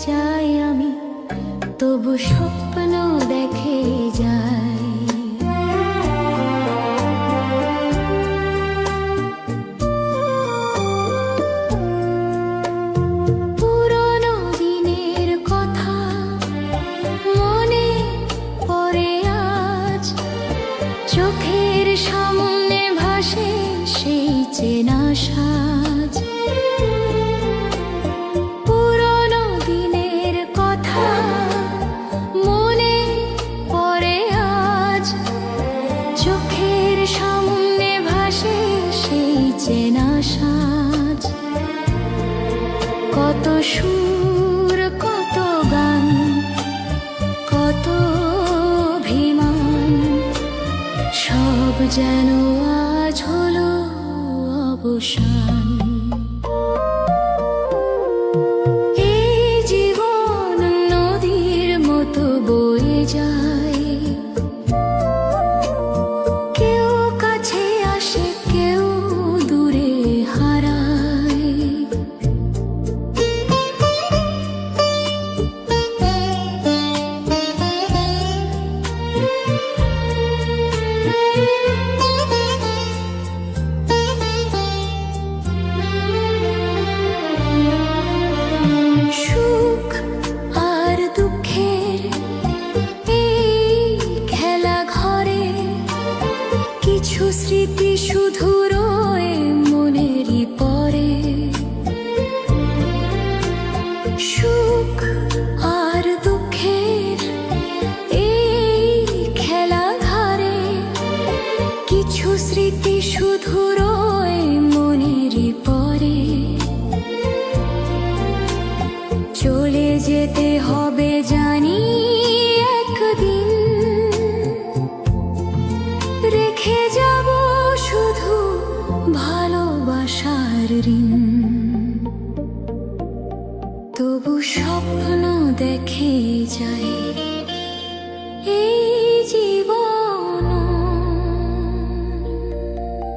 যাই আমি, তবু স্বপ্ন দেখে যাই। পুরনো দিনের কথা মনে পড়ে আজ, চোখের সামনে ভাসে সেই চেনা সাজ। পুরনো দিনের কথা মনে পড়ে আজ, চোখের সামনে ভাসে সেই চেনা সাজ। কত সুর, কত গান, কত অভিমান, সব যেন আজ হলো অবসান। এই জীবন নদীর মতো বয়ে যায়, কেউ কাছে আসে, কেউ দূরে হারায়। সুখ আর দুঃখের এই খেলা ঘরে, কিছু স্মৃতি শুধু রয়ে মনেরই পরে। সুখ আর দুঃখের এই খেলা ঘরে, কিছু স্মৃতি শুধু রয়ে মনেরই পরে। চলে যেতে হবে জানি একদিন, রেখে যাব শুধু ভালোবাসার ঋণ।